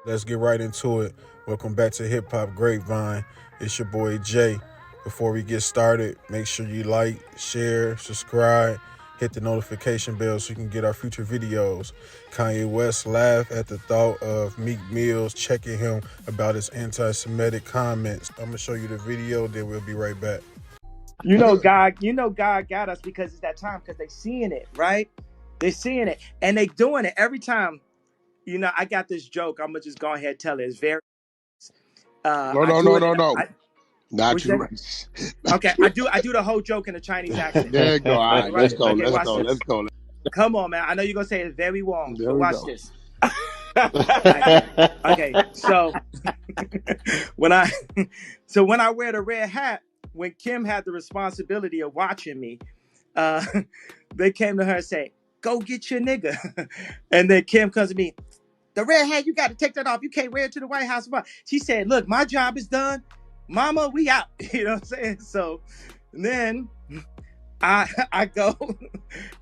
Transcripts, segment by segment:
Let's get right into it. Welcome back to Hip Hop Grapevine. It's your boy Jay. Before we get started, make sure you like, share, subscribe, hit the notification bell so you can get our future videos. Kanye West laughed at the thought of Meek Mill checking him about his antisemitic comments. I'm gonna show you the video, then we'll be right back. God got us because it's that time, because they seeing it, right? They seeing it and they doing it every time. I got this joke. I'm gonna just go ahead and tell it. It's very No. Not too much. Okay, I do the whole joke in a Chinese accent. There you go. All right, let's go. Okay, Let's go. Come on, man. I know you're gonna say it's very warm. There So we watch go. this. Okay, so when I wear the red hat, when Kim had the responsibility of watching me, they came to her and say, "Go get your nigga," and then Kim comes to me, "The red hat, you got to take that off. You can't wear it to the White House." She said, "Look, my job is done. Mama, we out." You know what I'm saying? So then I go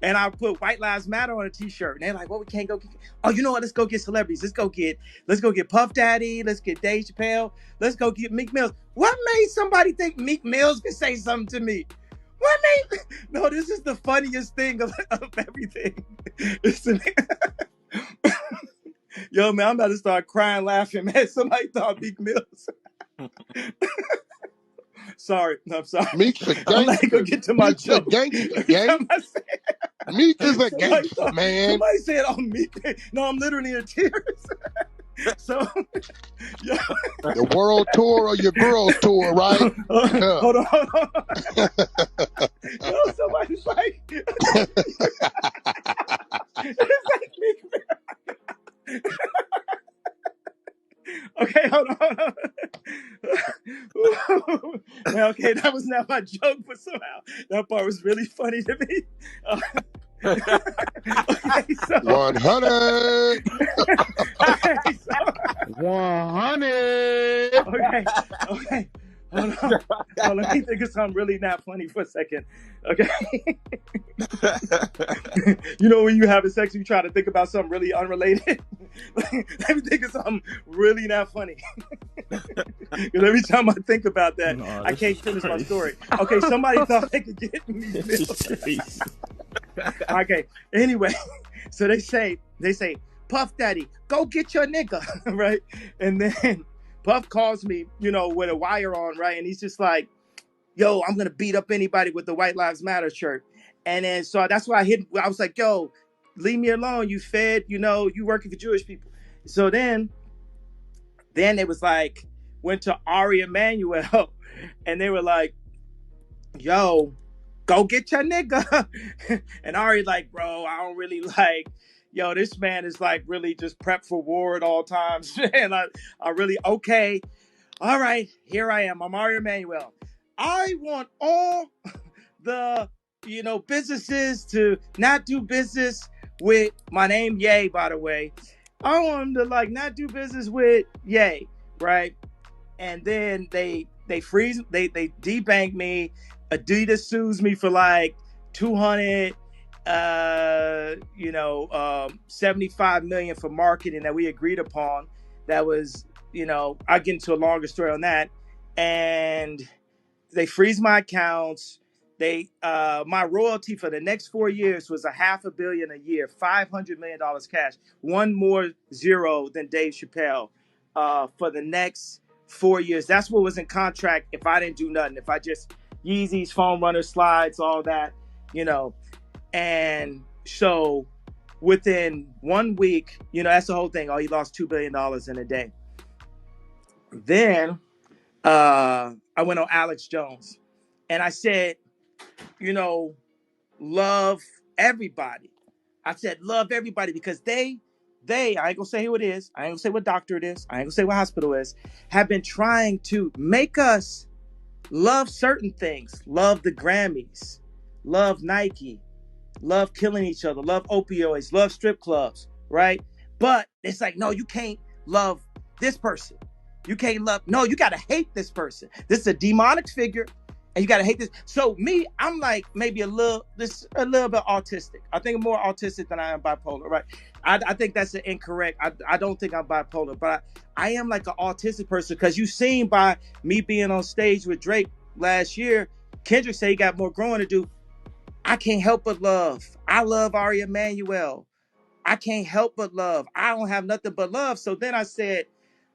and I put White Lives Matter on a t-shirt. And they're like, "Well, we can't go get..." "Oh, you know what? Let's go get celebrities. Let's go get Puff Daddy. Let's get Dave Chappelle. Let's go get Meek Mill." What made somebody think Meek Mills could say something to me? What made... No, this is the funniest thing of everything. Yo, man, I'm about to start crying, laughing, man. Somebody thought Meek Mills. Sorry, I'm sorry. Meek's a gangster. I'm not gonna get to my joke. Gangster, gang. Meek is a gangster, man. Somebody said, "Oh, Meek." No, I'm literally in tears. So, yeah. The world tour or your girls tour, right? Hold on. Yo, somebody's like, it's like Meek Mill. Okay, hold on. Okay, that was not my joke, but somehow that part was really funny to me. Okay, so 100. okay, so 100. okay. Hold on. Let me think of something really not funny for a second. Okay. You know when you having sex, you try to think about something really unrelated? Let me think of something really not funny. Because every time I think about that, I can't finish my story. Okay, somebody thought they could get me. Okay, anyway, so they say, "Puff Daddy, go get your nigga," right? And then Puff calls me, with a wire on, right? And he's just like, "Yo, I'm going to beat up anybody with the White Lives Matter shirt." And then, so that's why I was like, "Yo, leave me alone. You fed, you working for Jewish people." So then it was like, went to Ari Emanuel and they were like, "Yo, go get your nigga." And Ari like, "Bro, I don't really like, this man is like really just prep for war at all times." And I really, okay. All right, here I am. I'm Ari Emanuel. I want all the, businesses to not do business with my name, Ye, by the way. I want them to not do business with Ye, right? And then they freeze, they debank me. Adidas sues me for $75 million for marketing that we agreed upon. That was, I'll get into a longer story on that. And they freeze my accounts. My royalty for the next 4 years was $500 million a year, $500 million cash, one more zero than Dave Chappelle, for the next 4 years. That's what was in contract if I didn't do nothing. If I just Yeezys, foam runner slides, all that, And so within 1 week, that's the whole thing. Oh, he lost $2 billion in a day. Then I went on Alex Jones and I said, love everybody. I said, love everybody because they, I ain't gonna say who it is. I ain't gonna say what doctor it is. I ain't gonna say what hospital it is, have been trying to make us love certain things, love the Grammys, love Nike, love killing each other, love opioids, love strip clubs, right? But it's like, no, you can't love this person. You can't love, no, you gotta hate this person. This is a demonic figure and you gotta hate this. So me, I'm like maybe a little bit autistic. I think I'm more autistic than I am bipolar, right? I think that's an incorrect. I don't think I'm bipolar, but I am like an autistic person, because you seen by me being on stage with Drake last year, Kendrick said he got more growing to do. I can't help but love. I love Ari Emanuel. I can't help but love. I don't have nothing but love. So then I said,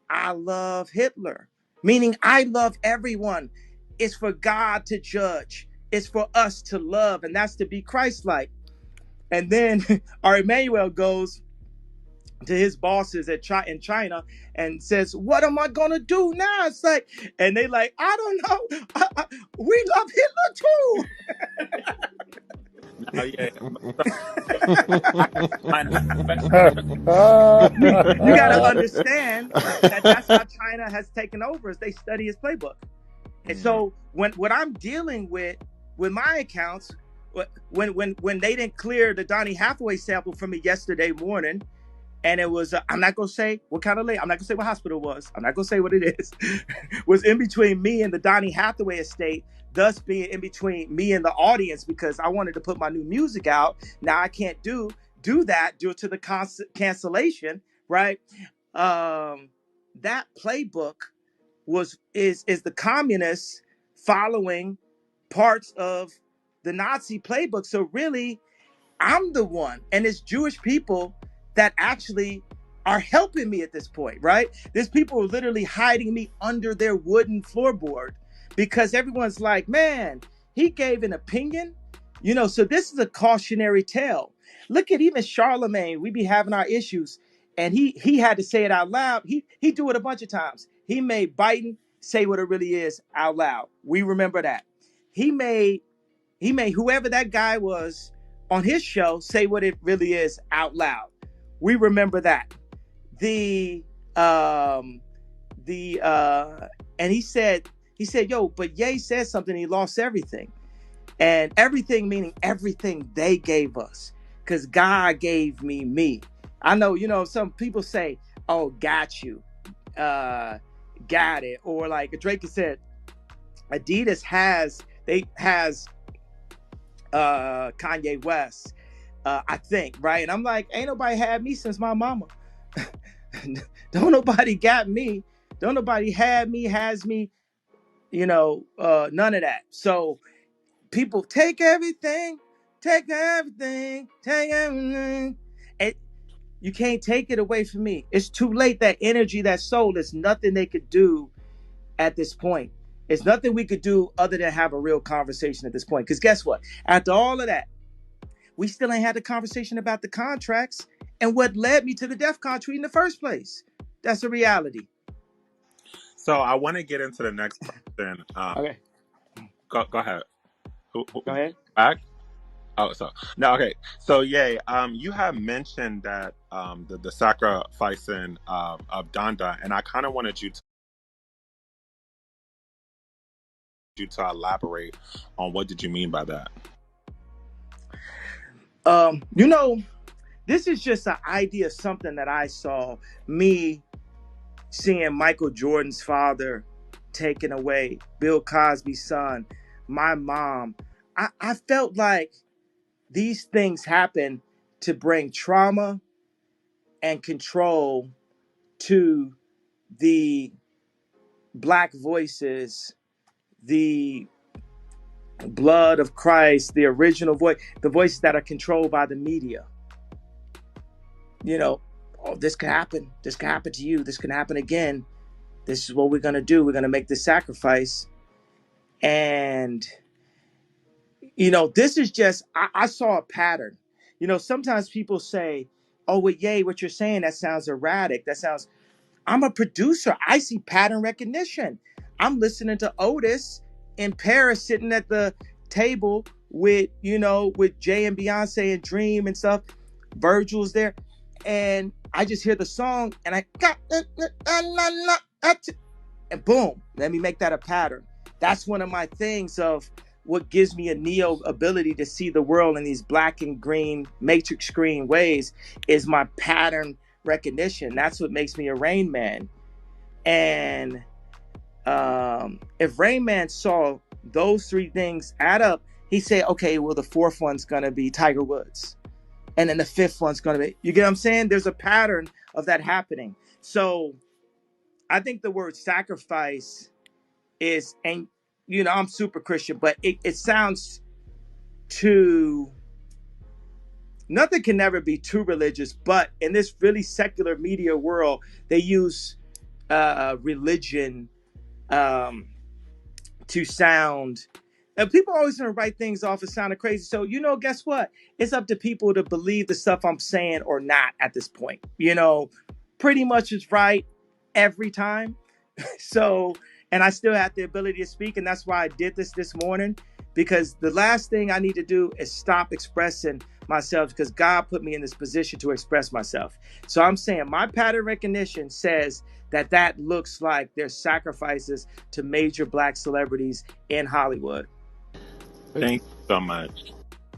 I love Hitler, meaning I love everyone. It's for God to judge. It's for us to love, and that's to be Christ-like. And then our Emmanuel goes to his bosses in China and says, "What am I gonna do now?" It's like, and they like, "I don't know. We love Hitler too." Oh yeah. You got to understand that that's how China has taken over, is they study his playbook. And so when what I'm dealing with my accounts, when they didn't clear the Donny Hathaway sample for me yesterday morning, and it was I'm not gonna say what kind of lay, I'm not gonna say what hospital it was, I'm not gonna say what it is, was in between me and the Donny Hathaway estate, thus being in between me and the audience, because I wanted to put my new music out. Now I can't do that due to the cancellation, right? That playbook is the communists following parts of the Nazi playbook. So really, I'm the one, and it's Jewish people that actually are helping me at this point, right? There's people literally hiding me under their wooden floorboard, because everyone's like, man, he gave an opinion, so this is a cautionary tale. Look at even Charlemagne, we be having our issues, and he had to say it out loud. He do it a bunch of times. He made Biden say what it really is out loud. We remember that. He made whoever that guy was on his show say what it really is out loud. We remember that. And he said, yo, but Ye said something, he lost everything. And everything meaning everything they gave us, because God gave me. I know, some people say, oh, got you, got it. Or like Drake said, adidas has Kanye West, I think, right? And I'm like, ain't nobody had me since my mama. Don't nobody got me. Don't nobody had me, has me, none of that. So people take everything. And you can't take it away from me. It's too late. That energy, that soul, there's nothing they could do at this point. It's nothing we could do other than have a real conversation at this point. Because guess what? After all of that, we still ain't had the conversation about the contracts and what led me to the DEFCON tweet in the first place. That's a reality. So I want to get into the next question. Okay. Go ahead. Go ahead. Wack? Oh, so no, okay. So you have mentioned that the sacrificing of Donda, and I kind of wanted you to elaborate on what did you mean by that. This is just an idea of something that I saw, me seeing Michael Jordan's father taken away, Bill Cosby's son, my mom. I felt like these things happen to bring trauma and control to the Black voices, the blood of Christ, the original voice, the voices that are controlled by the media. Oh, this could happen. This could happen to you. This can happen again. This is what we're going to do. We're going to make this sacrifice. And, this is just, I saw a pattern. Sometimes people say, oh, well, Ye, what you're saying, that sounds erratic. I'm a producer. I see pattern recognition. I'm listening to Otis in Paris sitting at the table with Jay and Beyonce and Dream and stuff. Virgil's there. And I just hear the song and I got and boom, let me make that a pattern. That's one of my things of what gives me a neo ability to see the world in these black and green matrix screen ways is my pattern recognition. That's what makes me a Rain Man. And if Rain Man saw those three things add up. He said, okay, well, the fourth one's going to be Tiger Woods. And then the fifth one's going to be, you get what I'm saying? There's a pattern of that happening. So I think the word sacrifice is, and I'm super Christian, but it sounds too, nothing can never be too religious, but in this really secular media world, they use religion to sound, and people always gonna write things off as sounding crazy. So guess what? It's up to people to believe the stuff I'm saying or not at this point. Pretty much it's right every time. So, and I still have the ability to speak, and that's why I did this morning, because the last thing I need to do is stop expressing myself, because God put me in this position to express myself. So I'm saying my pattern recognition says that looks like there's sacrifices to major Black celebrities in Hollywood. Thank you so much.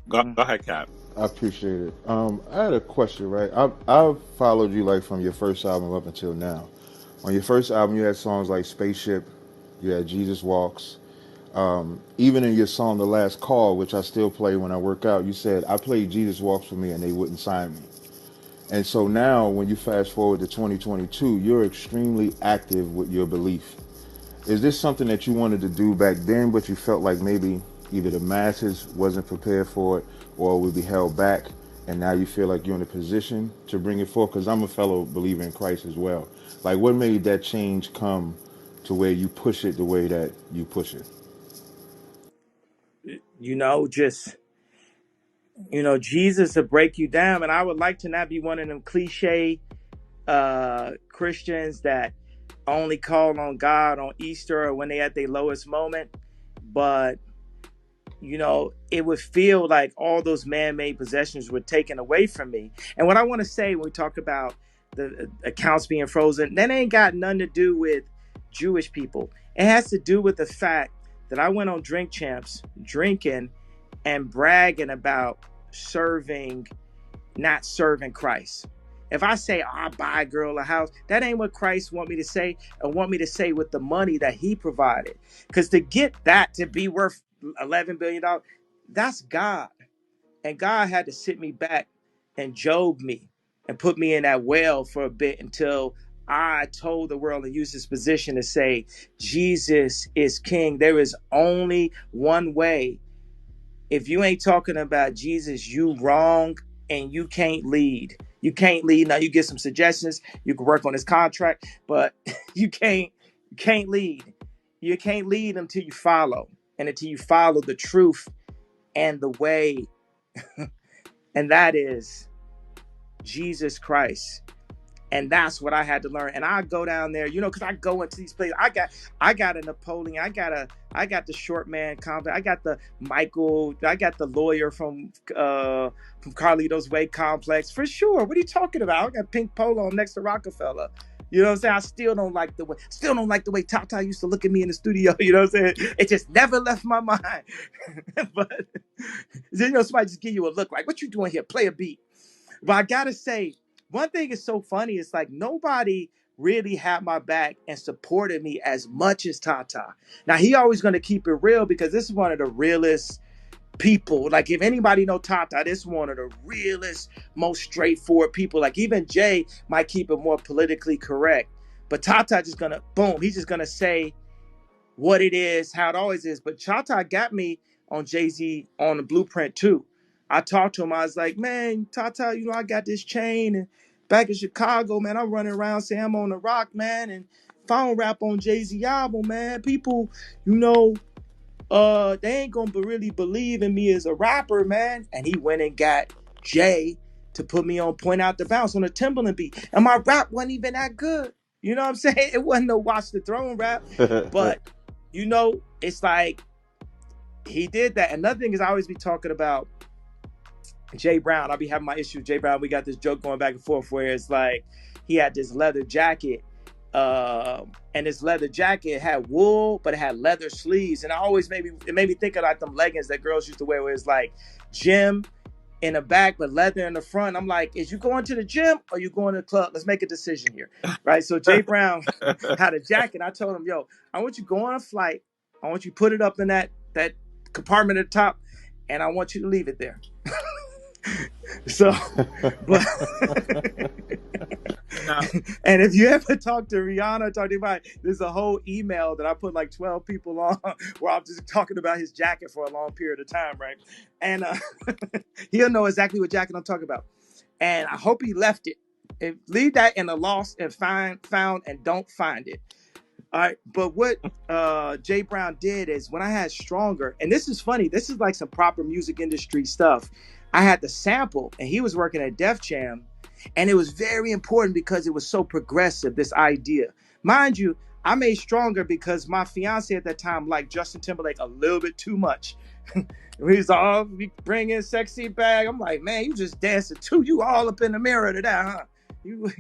Go ahead, Cap. I appreciate it. I had a question, right? I've followed you like from your first album up until now. On your first album, you had songs like Spaceship, you had Jesus Walks. Even in your song The Last Call, which I still play when I work out, you said, I played Jesus Walks for me and they wouldn't sign me. And so now when you fast forward to 2022, you're extremely active with your belief. Is this something that you wanted to do back then, but you felt like maybe either the masses wasn't prepared for it or would be held back, and now you feel like you're in a position to bring it forth? Because I'm a fellow believer in Christ as well. Like, what made that change come to where you push it the way that you push it? Just Jesus will break you down, and I would like to not be one of them cliche Christians that only call on God on Easter or when they at their lowest moment. But it would feel like all those man-made possessions were taken away from me. And what I want to say when we talk about the accounts being frozen, that ain't got nothing to do with Jewish people. It has to do with the fact that I went on Drink Champs drinking and bragging about not serving Christ. If I say, I buy a girl a house, that ain't what Christ want me to say, and want me to say with the money that he provided. Because to get that to be worth $11 billion, that's God. And God had to sit me back and Job me and put me in that well for a bit until I told the world and used this position to say, Jesus is king. There is only one way. If you ain't talking about Jesus, you wrong, and you can't lead. You can't lead. Now you get some suggestions. You can work on this contract, but you can't lead. You can't lead until you follow, and until you follow the truth and the way, and that is Jesus Christ. And that's what I had to learn. And I go down there, because I go into these places. I got a Napoleon. I got the short man complex. I got the Michael. I got the lawyer from Carlito's Way complex for sure. What are you talking about? I got pink polo next to Rockefeller. You know what I'm saying? I still don't like the way Tata used to look at me in the studio. You know what I'm saying? It just never left my mind. But somebody just give you a look like, what you doing here? Play a beat. But I gotta say, one thing is so funny. It's like nobody really had my back and supported me as much as Tata. Now he always going to keep it real, because this is one of the realest people. Like, if anybody know Tata, this is one of the realest, most straightforward people. Like, even Jay might keep it more politically correct, but Tata just gonna boom. He's just gonna say what it is, how it always is. But Tata got me on Jay-Z on the Blueprint too. I talked to him. I was like, man, Tata, I got this chain, and back in Chicago, man, I'm running around saying I'm on the rock, man. And if I don't rap on Jay-Z album, man, people, they ain't gonna really believe in me as a rapper, man. And he went and got Jay to put me on Point Out the Bounce on a Timberland beat. And my rap wasn't even that good. You know what I'm saying? It wasn't no Watch the Throne rap. But, it's like he did that. Another thing is, I always be talking about Jay Brown. I'll be having my issue with Jay Brown. We got this joke going back and forth where it's like he had this leather jacket, and this leather jacket had wool, but it had leather sleeves. And it made me think of like them leggings that girls used to wear, where it's like gym in the back, but leather in the front. I'm like, is you going to the gym or you going to the club? Let's make a decision here, right? So Jay Brown had a jacket. I told him, yo, I want you to go on a flight I want you to put it up in that compartment at the top, and I want you to leave it there. So, but Now, and if you ever talk to Rihanna, talk to anybody, there's a whole email that I put like 12 people on where I'm just talking about his jacket for a long period of time, right? And he'll know exactly what jacket I'm talking about. And I hope he left it. If, leave that in the lost and found and don't find it. All right, but what Jay Brown did is when I had Stronger, and this is funny, this is like some proper music industry stuff. I had the sample, and he was working at Def Jam, and it was very important because it was so progressive, this idea. Mind you, I made Stronger because my fiance at that time liked Justin Timberlake a little bit too much. He's all bringing sexy bag. I'm like, man, you just dancing too. You all up in the mirror to that, huh? You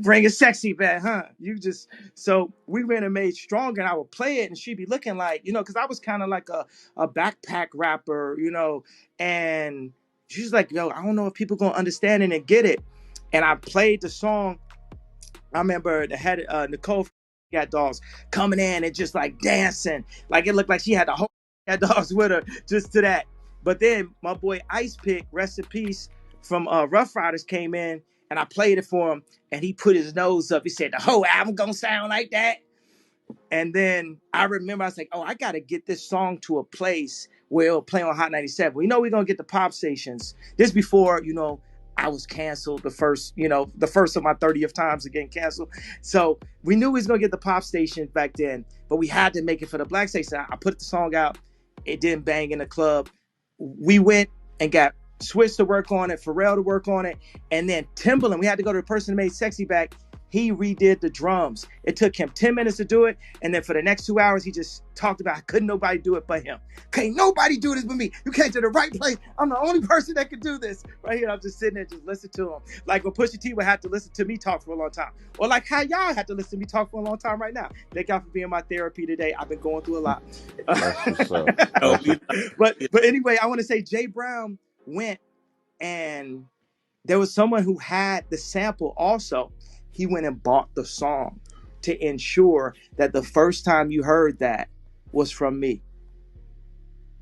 bring a sexy back, huh? You just, so we went and made Stronger, and I would play it, and she'd be looking like, because I was kind of like a backpack rapper, and she's like, yo, I don't know if people gonna understand it and get it. And I played the song. I remember the head Nicole Cat Dolls coming in and just like dancing, like it looked like she had the whole Cat Dolls with her, just to that. But then my boy Ice Pick, rest in peace, from Rough Riders came in, and I played it for him, and he put his nose up. He said, the whole album gonna sound like that. And then I remember I was like, oh, I got to get this song to a place where it'll play on Hot 97. We're going to get the pop stations. This before, I was canceled the first of my 30th times of getting canceled. So we knew we was going to get the pop station back then, but we had to make it for the black station. I put the song out. It didn't bang in the club. We went and got Swiss to work on it, Pharrell to work on it, and then Timbaland. We had to go to the person who made Sexy Back. He redid the drums. It took him 10 minutes to do it. And then for the next 2 hours, he just talked about couldn't nobody do it but him. Can't nobody do this but me. You came to the right place. I'm the only person that could do this. Right here, I'm just sitting there, just listen to him. Like when Pusha T would have to listen to me talk for a long time. Or like how y'all had to listen to me talk for a long time right now. Thank y'all for being my therapy today. I've been going through a lot. That's what's up. But anyway, I want to say Jay Brown went, and there was someone who had the sample also. He went and bought the song to ensure that the first time you heard that was from me.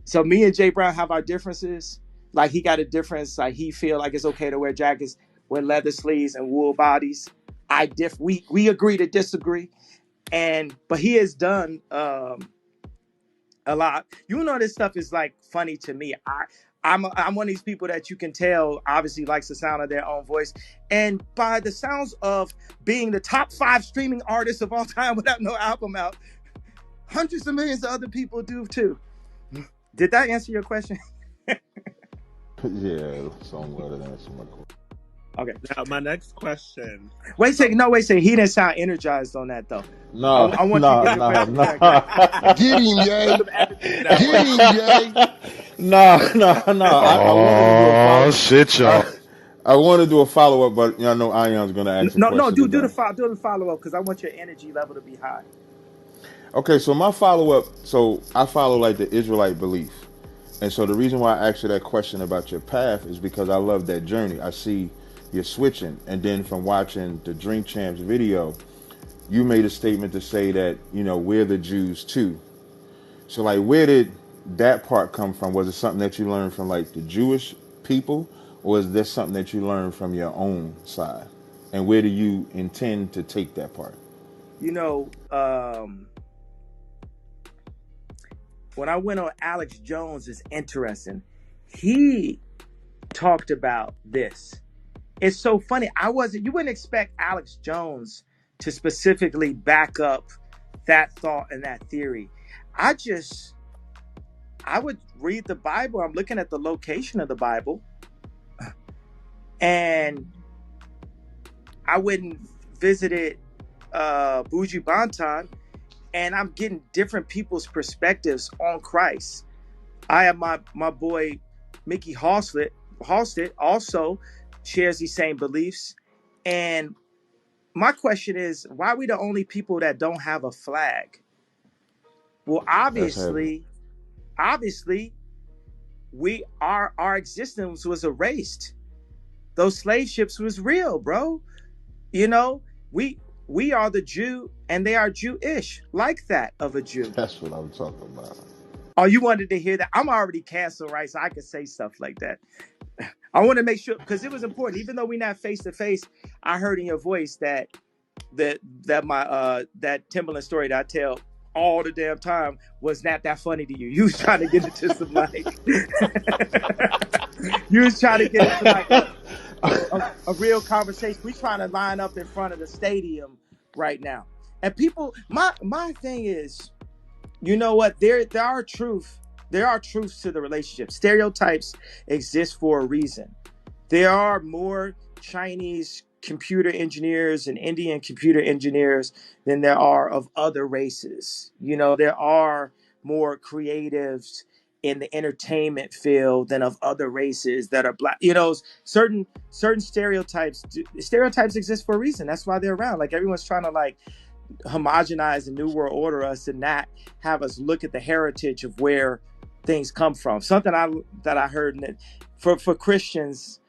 So me and Jay Brown have our differences. Like he got a difference. Like he feel like it's okay to wear jackets with leather sleeves and wool bodies. We agree to disagree. But he has done a lot. This stuff is like funny to me. I'm one of these people that you can tell obviously likes the sound of their own voice. And by the sounds of being the top 5 streaming artists of all time without no album out, hundreds of millions of other people do too. Did that answer your question? Yeah, somewhat that answered my question. Okay. now my next question. Wait a second. He didn't sound energized on that though. No, I want you to get it back. Get him, Jay. Some energy that Get one. him, Jay. No. I wanted to do a follow. Oh shit, y'all. I want to do a follow up, but I know Ion's going to ask a question. No, do the follow up because I want your energy level to be high. Okay, so my follow up. So I follow like the Israelite belief, and so the reason why I asked you that question about your path is because I love that journey. I see you're switching, and then from watching the Drink Champs video, you made a statement to say that we're the Jews too. So like, where did that part come from? Was it something that you learned from like the Jewish people, or is this something that you learned from your own side? And where do you intend to take that part? When I went on Alex Jones, is interesting. He talked about this. It's so funny. You wouldn't expect Alex Jones to specifically back up that thought and that theory. I would read the Bible. I'm looking at the location of the Bible, and I wouldn't visited Buju Banton, and I'm getting different people's perspectives on Christ. I have my boy Mickey Halstead also shares these same beliefs. And my question is, why are we the only people that don't have a flag? Well, obviously, our existence was erased. Those slave ships was real, bro. We we are the Jew and they are Jewish, like that of a Jew. That's what I'm talking about. Oh, you wanted to hear that? I'm already canceled, right? So I could say stuff like that. I want to make sure, because it was important. Even though we're not face to face, I heard in your voice that that Timberland story that I tell all the damn time was not that funny to you. You was trying to get into some like, you was trying to get into like a real conversation. We trying to line up in front of the stadium right now, and people. My thing is, you know what? There are truths to the relationship. Stereotypes exist for a reason. There are more Chinese computer engineers and Indian computer engineers than there are of other races. You know, there are more creatives in the entertainment field than of other races that are black. You know, certain stereotypes exist for a reason. That's why they're around. Like everyone's trying to like homogenize the new world order us and not have us look at the heritage of where things come from. Something that I heard that for Christians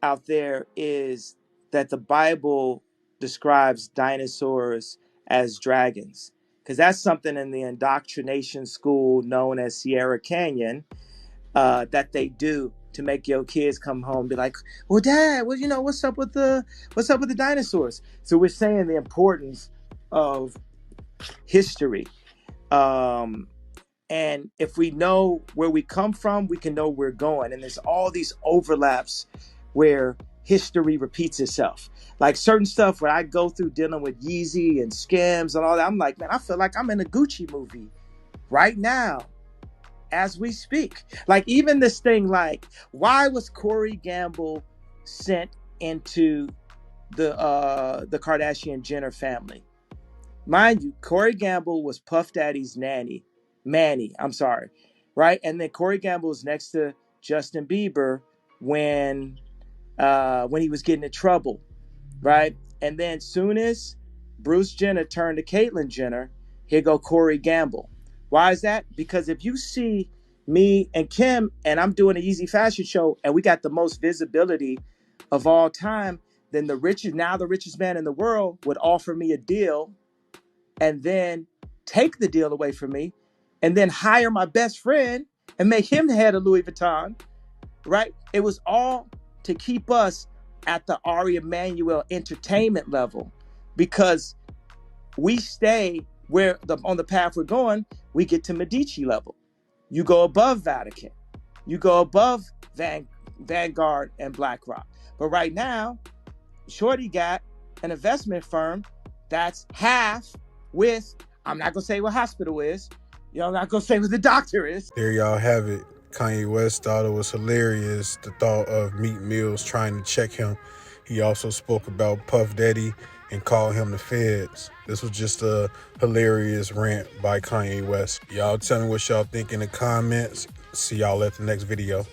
out there is that the Bible describes dinosaurs as dragons, because that's something in the indoctrination school known as Sierra Canyon that they do to make your kids come home and be like, well, Dad, well, you know, what's up with the dinosaurs? So we're saying the importance of history. And if we know where we come from, we can know where we're going. And there's all these overlaps where history repeats itself. Like certain stuff where I go through dealing with Yeezy and Skims and all that, I'm like, man, I feel like I'm in a Gucci movie right now as we speak. Like even this thing, like, why was Corey Gamble sent into the Kardashian Jenner family? Mind you, Corey Gamble was Puff Daddy's Manny, I'm sorry, right? And then Corey Gamble was next to Justin Bieber when he was getting in trouble, right? And then soon as Bruce Jenner turned to Caitlyn Jenner, here go Corey Gamble. Why is that? Because if you see me and Kim and I'm doing a Yeezy fashion show and we got the most visibility of all time, then the richest man in the world would offer me a deal and then take the deal away from me and then hire my best friend and make him the head of Louis Vuitton, right? It was all to keep us at the Ari Emanuel entertainment level, because we stay on the path we're going, we get to Medici level. You go above Vatican. You go above Vanguard and BlackRock. But right now, Shorty got an investment firm that's half with, I'm not going to say what hospital is. You know, I'm not going to say what the doctor is. There y'all have it. Kanye West thought it was hilarious, the thought of Meek Mills trying to check him. He also spoke about Puff Daddy and called him the feds. This was just a hilarious rant by Kanye West. Y'all tell me what y'all think in the comments. See y'all at the next video.